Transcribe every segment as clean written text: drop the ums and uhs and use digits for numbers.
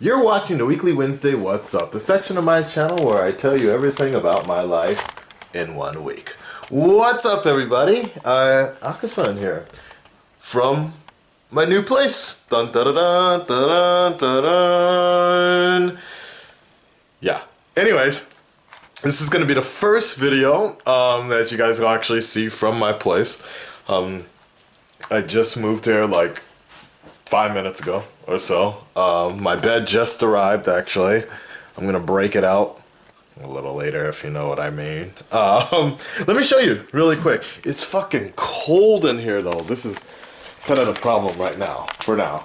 You're watching the Weekly Wednesday What's Up, the section of my channel where I tell you everything about my life in 1 week. What's up, everybody? Akasan here from my new place. Dun dun dun dun dun dun. Yeah. Anyways, this is gonna be the first video that you guys will actually see from my place. I just moved here like 5 minutes ago or so. My bed just arrived, actually. I'm gonna break it out a little later, if you know what I mean. Let me show you really quick. It's fucking cold in here though. This is kind of the problem right now, for now.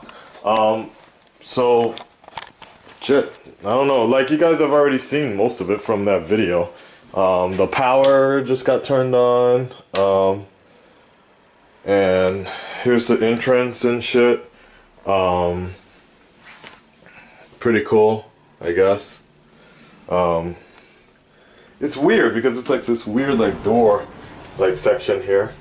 So, shit, I don't know. Like, you guys have already seen most of it from that video. The power just got turned on. And here's the entrance and shit. Pretty cool, I guess. It's weird because it's like this weird like door like section here.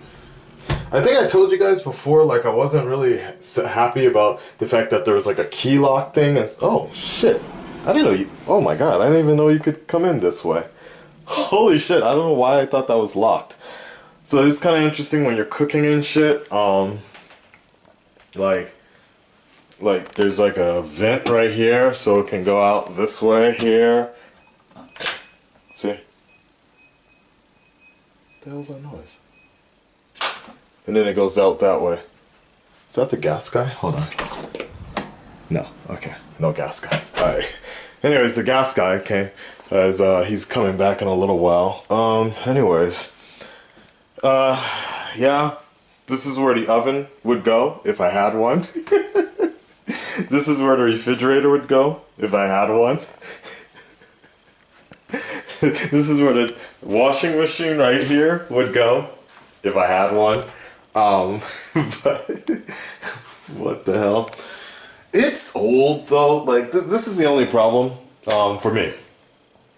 I think I told you guys before, like, I wasn't really happy about the fact that there was like a key lock thing. And oh shit, I didn't know you, oh my god, I didn't even know you could come in this way. Holy shit, I don't know why I thought that was locked. So it's kind of interesting when you're cooking and shit. Like there's like a vent right here, so it can go out this way here. See? What the hell's that noise? And then it goes out that way. Is that the gas guy? Hold on. No, okay, no gas guy. Alright. Anyways, the gas guy came as he's coming back in a little while. Yeah, this is where the oven would go if I had one. This is where the refrigerator would go if I had one. This is where the washing machine right here would go if I had one. But what the hell? It's old though. Like this is the only problem for me.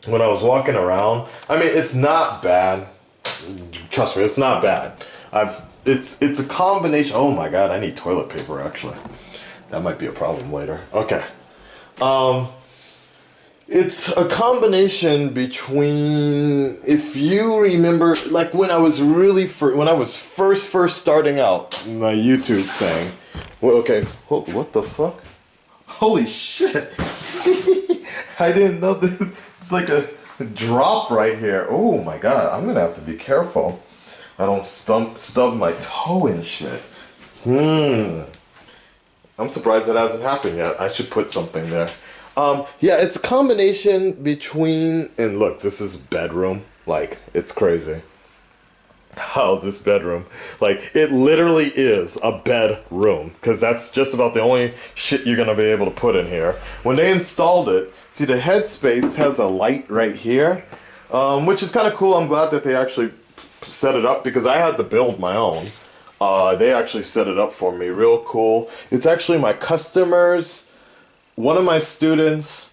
When I was walking around, I mean, it's not bad. Trust me, it's not bad. It's a combination. Oh my god, I need toilet paper actually. That might be a problem later. Okay. It's a combination between, if you remember, like when I was first starting out my YouTube thing. Well, okay, what the fuck? Holy shit! I didn't know this. It's like a drop right here. Oh my god, I'm gonna have to be careful. I don't stub my toe and shit. I'm surprised that hasn't happened yet. I should put something there. Yeah, it's a combination between, and look, this is bedroom. Like, it's crazy. How's this bedroom? Like, it literally is a bedroom, because that's just about the only shit you're gonna be able to put in here. When they installed it, see, the headspace has a light right here, which is kind of cool. I'm glad that they actually set it up, because I had to build my own. They actually set it up for me. Real cool. It's actually my customers, one of my students'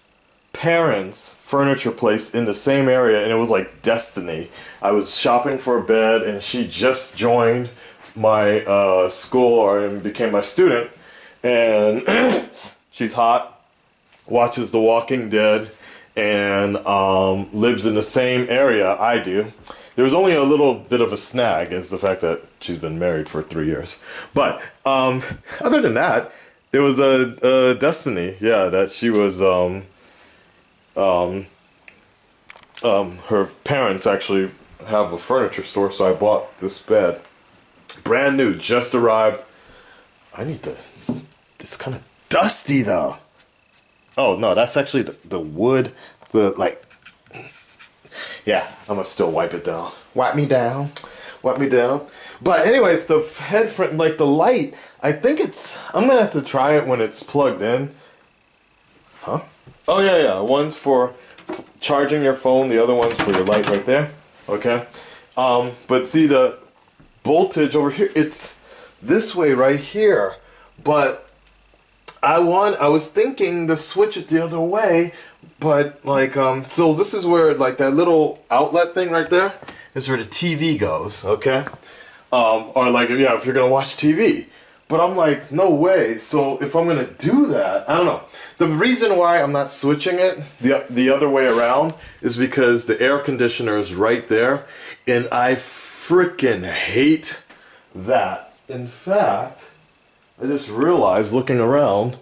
parents' furniture place in the same area, and it was like destiny. I was shopping for a bed, and she just joined my school and became my student. And she's hot, watches The Walking Dead, and lives in the same area I do. There was only a little bit of a snag, is the fact that she's been married for 3 years. But other than that, it was a destiny. Yeah, that she was her parents actually have a furniture store, so I bought this bed, brand new, just arrived. I need to. It's kind of dusty though. Oh no, that's actually the wood. Yeah, I'm gonna still wipe it down. Wipe me down. Wipe me down. But anyways, the head front, like the light, I think it's, I'm gonna have to try it when it's plugged in. Huh? Oh yeah, one's for charging your phone, the other one's for your light right there. Okay. But see the voltage over here, it's this way right here. But I was thinking to switch it the other way. But like, so this is where like that little outlet thing right there is where the TV goes, okay? Or like, yeah, if you're gonna watch TV. But I'm like, no way. So if I'm gonna do that, I don't know. The reason why I'm not switching it the other way around is because the air conditioner is right there, and I freaking hate that. In fact, I just realized looking around,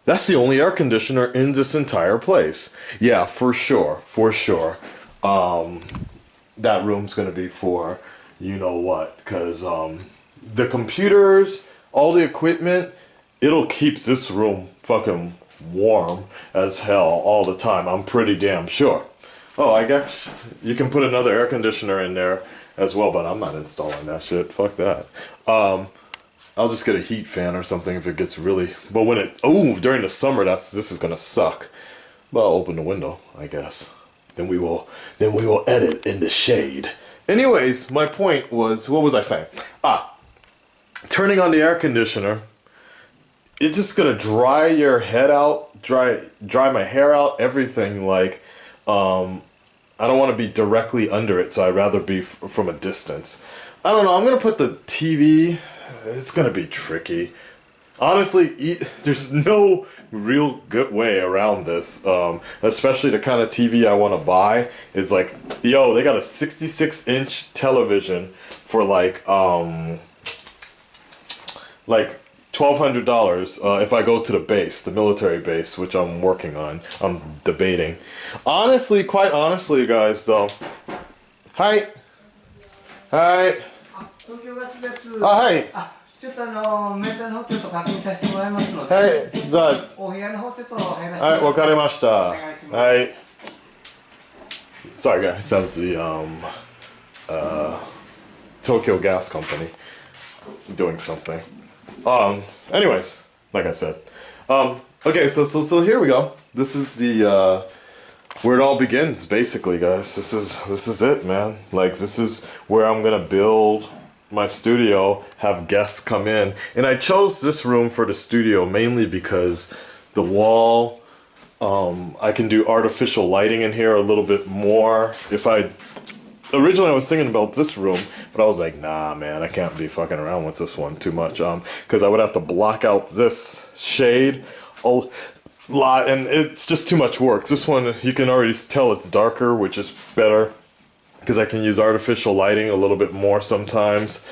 that's the only air conditioner in this entire place. Yeah, for sure, for sure. That room's gonna be for you know what, because the computers, all the equipment, it'll keep this room fucking warm as hell all the time. I'm pretty damn sure. Oh, I guess you can put another air conditioner in there as well, but I'm not installing that shit. Fuck that. I'll just get a heat fan or something if it gets really. But when it during the summer, this is gonna suck. But I'll open the window, I guess. Then we will edit in the shade. Anyways, my point was, what was I saying? Turning on the air conditioner, it's just gonna dry your head out, dry my hair out, everything. Like, I don't want to be directly under it, so I'd rather be from a distance. I don't know. I'm gonna put the TV. It's gonna be tricky. Honestly, there's no real good way around this. Especially the kind of TV I want to buy. It's like, yo, they got a 66-inch television for like $1,200 if I go to the base, the military base, which I'm working on. I'm debating. Honestly, quite honestly, guys, though. Hi. Hi. Hi. ちょっとメンテナンスの方ちょっと確認させてもらいますので。はい、じゃあ、お部屋の方ちょっと入らせてください。はい、わかりました。お願いします。はい。Sorry guys, that was the Tokyo Gas Company doing something. Anyways, like I said. Okay, so here we go. This is the where it all begins, basically, guys. This is it, man. Like, this is where I'm gonna build my studio, have guests come in. And I chose this room for the studio mainly because the wall, I can do artificial lighting in here a little bit more. Originally I was thinking about this room, but I was like, nah, man, I can't be fucking around with this one too much. Because I would have to block out this shade a lot, and it's just too much work. This one, you can already tell it's darker, which is better, because I can use artificial lighting a little bit more sometimes.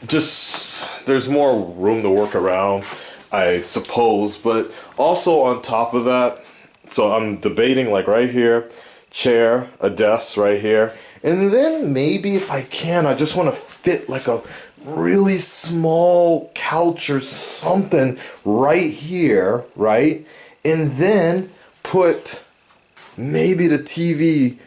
Just, there's more room to work around, I suppose. But also on top of that, so I'm debating like right here, chair, a desk right here. And then maybe if I can, I just want to fit like a really small couch or something right here, right? And then put maybe the TV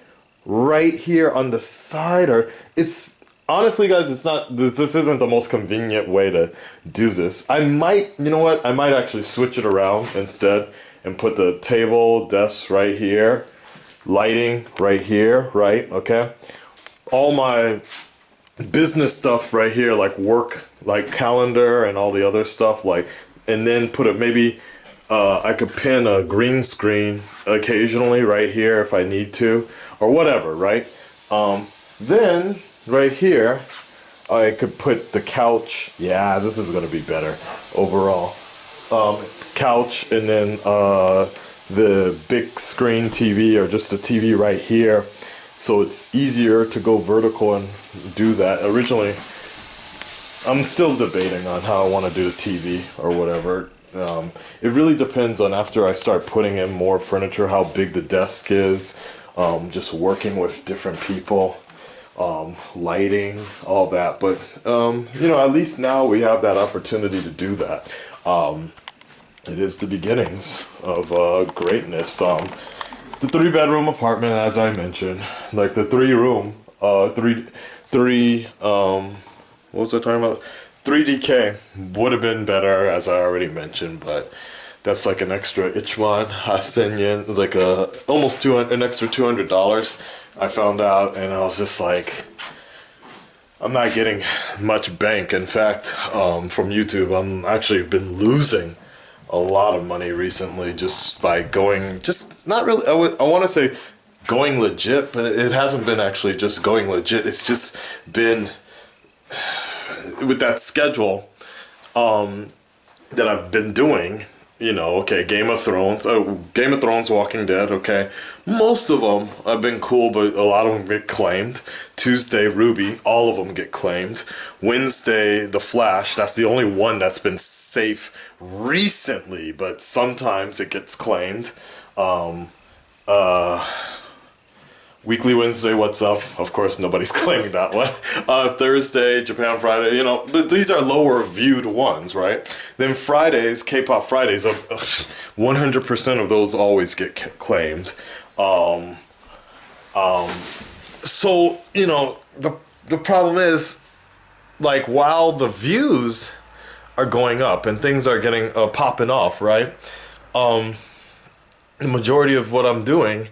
right here on the side, or it's honestly, guys, it's not, this isn't the most convenient way to do this. I might, you know what, I might actually switch it around instead and put the table, desk right here, lighting right here, right? Okay, all my business stuff right here, like work, like calendar and all the other stuff, like, and then put it maybe I could pin a green screen occasionally right here if I need to, or whatever, right? Then right here I could put the couch. Yeah, this is gonna be better overall. Couch, and then the big screen TV, or just the TV right here, so it's easier to go vertical and do that. Originally, I'm still debating on how I want to do the TV or whatever. It really depends on, after I start putting in more furniture, how big the desk is, just working with different people, lighting, all that. But you know, at least now we have that opportunity to do that. It is the beginnings of greatness. The 3-bedroom apartment, as I mentioned, like the 3-room, what was I talking about? 3DK would have been better, as I already mentioned, but that's like an extra ichwan, hasen yen, like almost an extra $200 I found out, and I was just like, I'm not getting much bank. In fact, from YouTube, I'm actually been losing a lot of money recently just by going, just not really, I want to say going legit, but it hasn't been actually just going legit. It's just been, with that schedule, that I've been doing. You know, okay, Game of Thrones, Walking Dead, okay. Most of them have been cool, but a lot of them get claimed. Tuesday, Ruby, all of them get claimed. Wednesday, The Flash, that's the only one that's been safe recently, but sometimes it gets claimed. Weekly Wednesday, What's Up? Of course, nobody's claiming that one. Thursday, Japan Friday, you know, but these are lower viewed ones, right? Then Fridays, K-pop Fridays, 100% of those always get claimed. So, you know, the problem is, like, while the views are going up and things are getting popping off, right? The majority of what I'm doing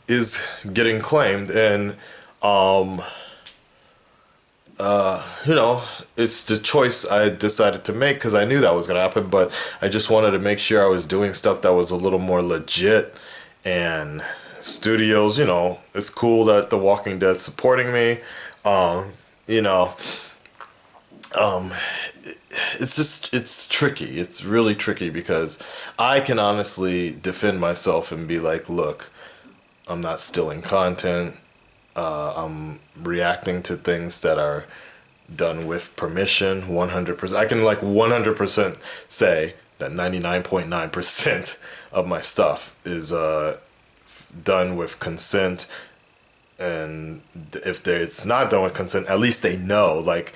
is getting claimed, and you know, it's the choice I decided to make because I knew that was gonna happen, but I just wanted to make sure I was doing stuff that was a little more legit. And studios, you know, it's cool that The Walking Dead's supporting me. You know, it's tricky. It's really tricky because I can honestly defend myself and be like, look, I'm not stealing content. I'm reacting to things that are done with permission. 100%. I can like 100% say that 99.9% of my stuff is done with consent. And if it's not done with consent, at least they know. Like,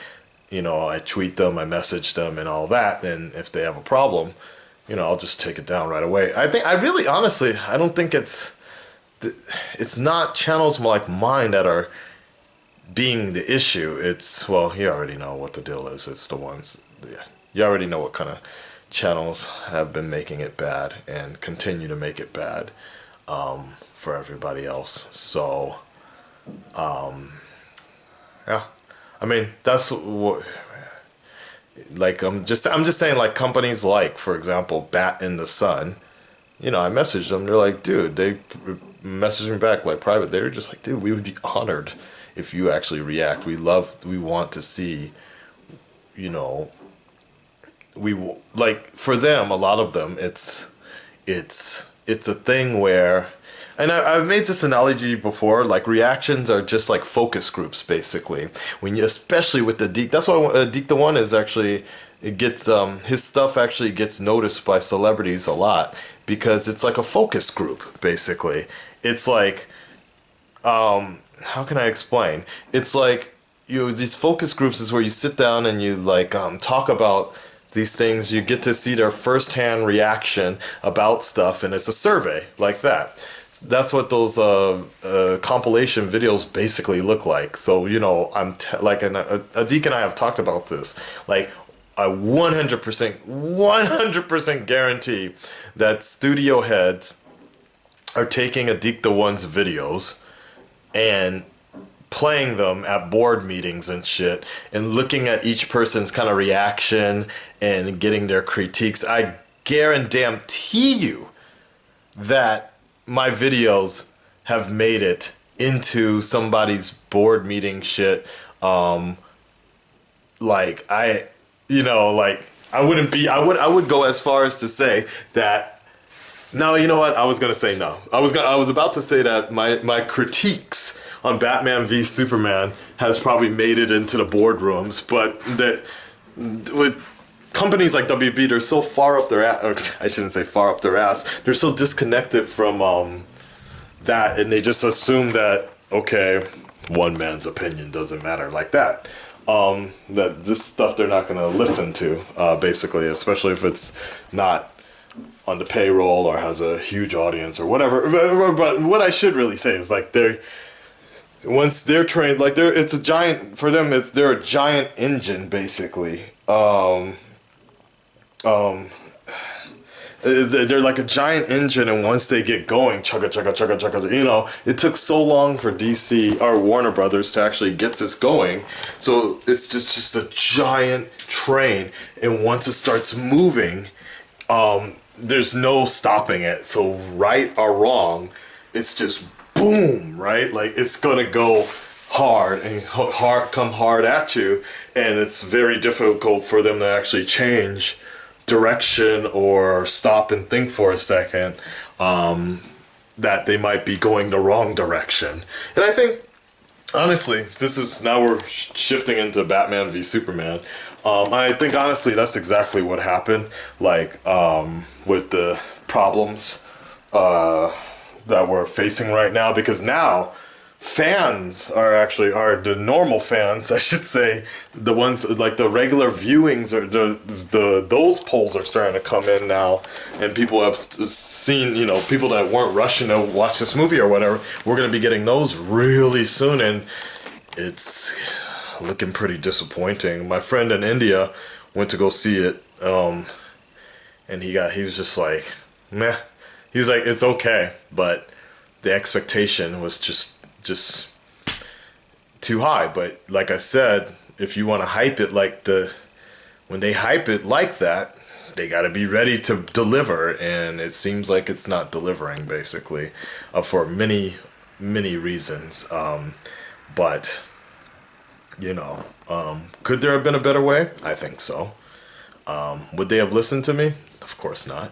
you know, I tweet them, I message them, and all that. And if they have a problem, you know, I'll just take it down right away. I really, honestly, I don't think it's not channels like mine that are being the issue. It's, well, you already know what the deal is. It's the ones, yeah, you already know what kind of channels have been making it bad and continue to make it bad for everybody else. So, yeah, I mean, that's what, like, I'm just saying, like, companies like, for example, Bat in the Sun, you know, I messaged them. They're like, dude, they messaged me back like private. They were just like, dude, we would be honored if you actually react. We want to see, you know, like, for them, a lot of them, it's a thing where, and I've made this analogy before, like, reactions are just like focus groups, basically. When you, especially with the Deke, that's why Deke the One is actually, it gets, his stuff actually gets noticed by celebrities a lot, because it's like a focus group, basically. It's like, how can I explain? It's like, you know, these focus groups is where you sit down and you, like, talk about these things. You get to see their firsthand reaction about stuff, and it's a survey like that. That's what those compilation videos basically look like. So, you know, like, Adik and I have talked about this. Like, I 100% guarantee that studio heads are taking Adik the One's videos and playing them at board meetings and shit, and looking at each person's kind of reaction and getting their critiques. I guarantee you that my videos have made it into somebody's board meeting shit. Like, you know, like, I would go as far as to say that, no, you know what? I was going to say no. I was about to say that my critiques on Batman v Superman has probably made it into the boardrooms, but with companies like WB, they're so far up their ass, or I shouldn't say far up their ass, they're so disconnected from that, and they just assume that, okay, one man's opinion doesn't matter like that. That this stuff they're not going to listen to, basically, especially if it's not on the payroll or has a huge audience or whatever. But what I should really say is, like, once they're trained, like, it's a giant, for them, they're a giant engine, basically. They're like a giant engine, and once they get going, chugga chugga chugga chugga, you know, it took so long for DC or Warner Brothers to actually get this going. So it's just a giant train, and once it starts moving, there's no stopping it. So right or wrong, it's just boom, right? Like, it's gonna go hard and come hard at you, and it's very difficult for them to actually change direction or stop and think for a second, that they might be going the wrong direction. And I think, honestly, this is now we're shifting into Batman v Superman. I think honestly that's exactly what happened. Like with the problems that we're facing right now, because now fans are the normal fans, I should say, the ones like the regular viewings or the those polls are starting to come in now, and people have seen, people that weren't rushing to watch this movie or whatever, we're going to be getting those really soon, and it's looking pretty disappointing. My friend in India went to go see it, and he was just like, meh. He was like, it's okay, but the expectation was just too high. But like I said, if you want to hype it when they hype it like that, they got to be ready to deliver, and it seems like it's not delivering, basically, for many reasons. But could there have been a better way? I think so. Would they have listened to me? Of course not.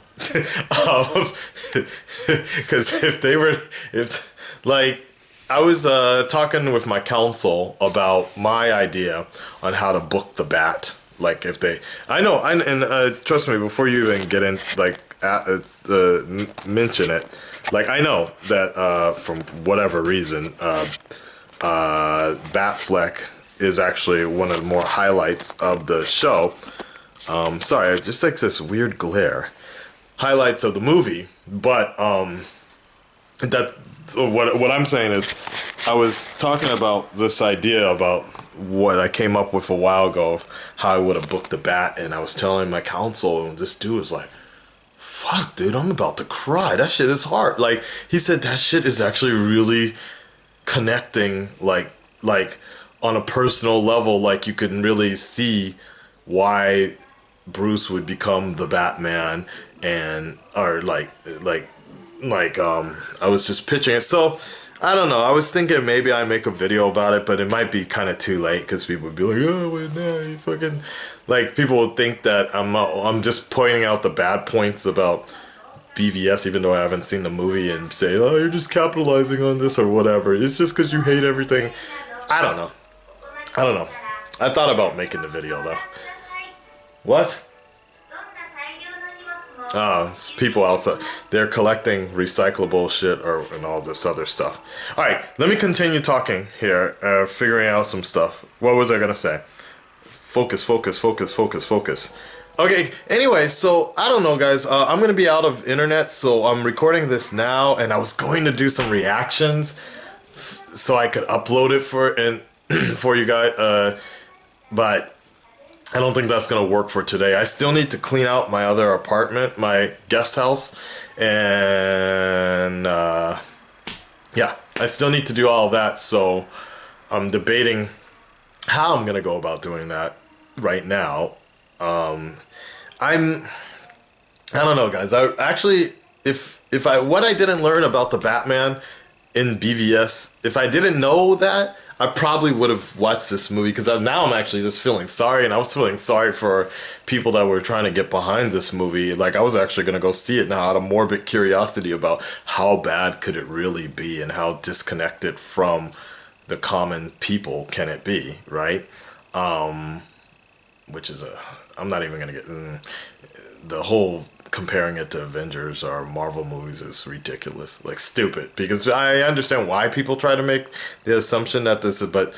Because I was talking with my counsel about my idea on how to book the Bat. Like trust me, before you even get in, mention it. Like, I know that from whatever reason, Batfleck is actually one of the more highlights of the show. Sorry, it's just like this weird glare. Highlights of the movie, but what I'm saying is, I was talking about this idea about what I came up with a while ago of how I would have booked the Bat, and I was telling my counsel, and this dude was like, "Fuck, dude, I'm about to cry. That shit is hard." Like, he said that shit is actually really connecting, like on a personal level. Like, you can really see why Bruce would become the Batman, I was just pitching it. So I don't know, I was thinking maybe I make a video about it, but it might be kind of too late, because people would be like, oh wait, no, you fucking, like, people would think that I'm just pointing out the bad points about BVS, even though I haven't seen the movie, and say, oh, you're just capitalizing on this or whatever. It's just because you hate everything. I don't know. I thought about making the video though. What? It's people outside. They're collecting recyclable shit and all this other stuff. Alright, let me continue talking here, figuring out some stuff. What was I gonna say? Focus. Okay, anyway, so I don't know, guys. I'm gonna be out of internet, so I'm recording this now, and I was going to do some reactions so I could upload it for you guys, but I don't think that's gonna work for today. I still need to clean out my other apartment, my guest house, and yeah, I still need to do all of that. So I'm debating how I'm gonna go about doing that right now. I don't know, guys. I actually, what I didn't learn about the Batman in BVS, if I didn't know that, I probably would have watched this movie, because now I'm actually just feeling sorry, and I was feeling sorry for people that were trying to get behind this movie. Like, I was actually going to go see it now out of morbid curiosity about how bad could it really be, and how disconnected from the common people can it be, right? Which is I'm not even going to get the whole comparing it to Avengers or Marvel movies is ridiculous, like stupid, because I understand why people try to make the assumption that this is, but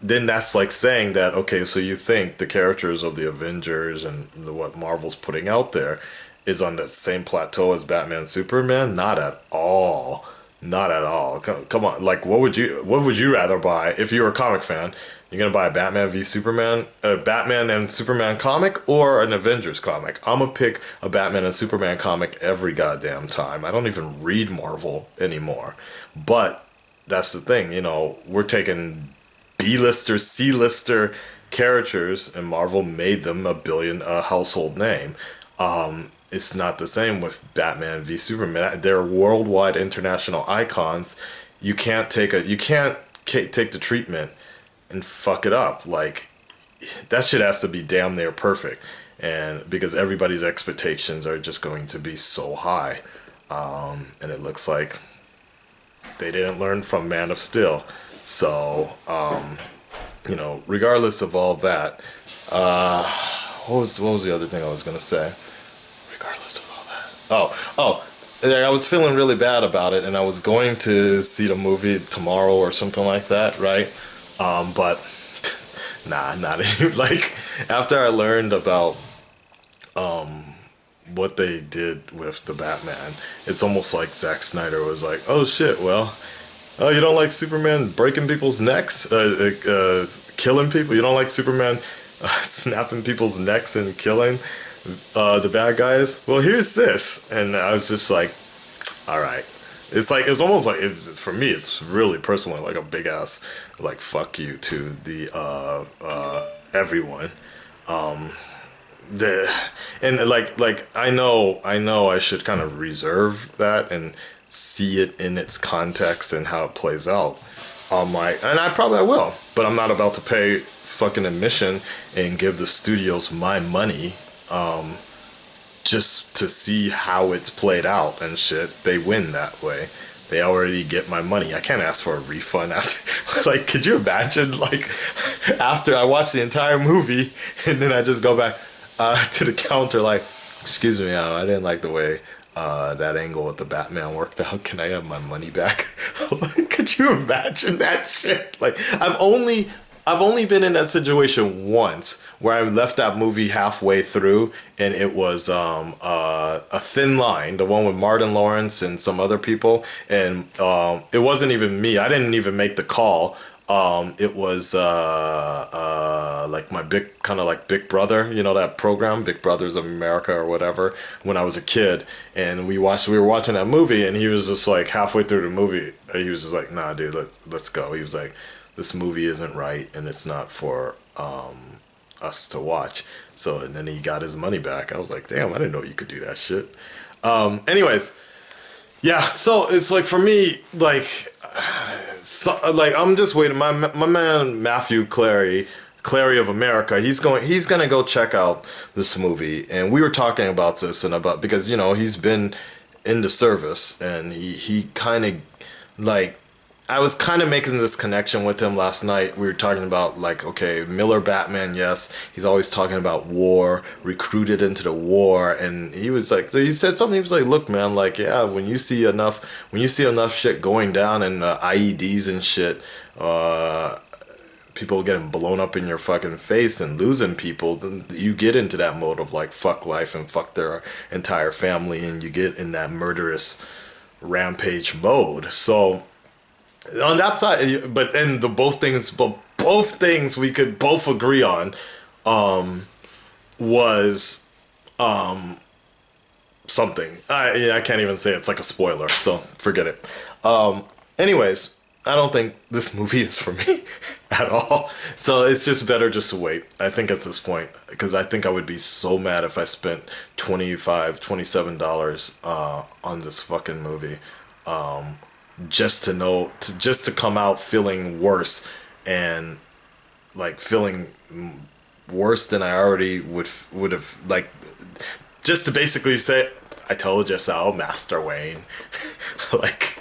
then that's like saying that, okay, so you think the characters of the Avengers and what Marvel's putting out there is on that same plateau as Batman, Superman? Not at all. Not at all. Come on, like, what would you rather buy if you were a comic fan? You're gonna buy a Batman v Superman, a Batman and Superman comic, or an Avengers comic? I'm gonna pick a Batman and Superman comic every goddamn time. I don't even read Marvel anymore. But that's the thing, we're taking B-lister, C-lister characters, and Marvel made them a household name. It's not the same with Batman v Superman. They're worldwide international icons. You can't take the treatment and fuck it up. Like, that shit has to be damn near perfect, and because everybody's expectations are just going to be so high, and it looks like they didn't learn from Man of Steel. So, you know, regardless of all that, what was the other thing I was gonna say? Regardless of all that, I was feeling really bad about it, and I was going to see the movie tomorrow or something like that, right? But nah, not even, like, after I learned about what they did with the Batman, it's almost like Zack Snyder was like, oh shit, well, oh, you don't like Superman breaking people's necks, killing people? You don't like Superman snapping people's necks and killing the bad guys? Well, here's this. And I was just like, all right. It's like, it's almost like, for me, it's really personally like a big ass, like, fuck you to the, everyone. And like I know I should kind of reserve that and see it in its context and how it plays out on my, and I probably will, but I'm not about to pay fucking admission and give the studios my money just to see how it's played out and shit. They win that way. They already get my money. I can't ask for a refund after. Like, could you imagine, like, after I watch the entire movie and then I just go back to the counter, like, excuse me, I didn't like the way that angle with the Batman worked out. Can I have my money back? Could you imagine that shit? Like, I've only been in that situation once where I left that movie halfway through, and it was a Thin Line, the one with Martin Lawrence and some other people, and it wasn't even me. I didn't even make the call. It was like my Big Brother, you know, that program, Big Brothers of America or whatever, when I was a kid, and we were watching that movie, and he was just like halfway through the movie, he was just like, nah, dude, let's go. He was like, this movie isn't right, and it's not for us to watch. So, and then he got his money back. I was like, damn, I didn't know you could do that shit. Anyways, yeah, so it's like, for me, like, like, I'm just waiting. My man Matthew Clary of America, he's gonna go check out this movie, and we were talking about this and about, because, you know, he's been in the service, and he kind of, like, I was kind of making this connection with him last night. We were talking about, like, okay, Miller Batman, yes, he's always talking about war, recruited into the war, and he said something. He was like, look, man, like, yeah, when you see enough shit going down, and IEDs and shit, people getting blown up in your fucking face and losing people, then you get into that mode of, like, fuck life and fuck their entire family, and you get in that murderous rampage mode. So on that side, but then both things we could both agree on was something. I can't even say it's like a spoiler, so forget it. Anyways, I don't think this movie is for me at all. So it's just better just to wait, I think, at this point, because I think I would be so mad if I spent $27 on this fucking movie. Just to come out feeling worse, and, like, feeling worse than I already would have, like, just to basically say, I told you so, Master Wayne. like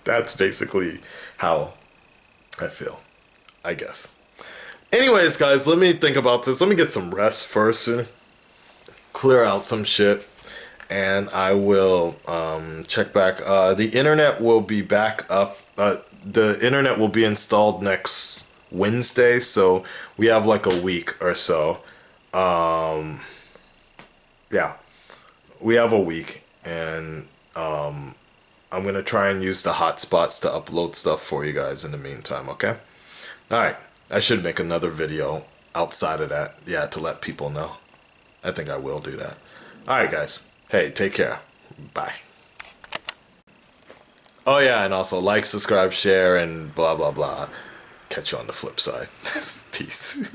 that's basically how I feel, I guess. Anyways, guys, let me think about this. Let me get some rest first and clear out some shit, and I will check back. The internet will be back up. The internet will be installed next Wednesday, so we have like a week or so. Yeah, we have a week, and I'm gonna try and use the hotspots to upload stuff for you guys in the meantime. Okay. All right. I should make another video outside of that. Yeah, to let people know. I think I will do that. All right, guys. Hey, take care. Bye. Oh, yeah, and also like, subscribe, share, and blah, blah, blah. Catch you on the flip side. Peace.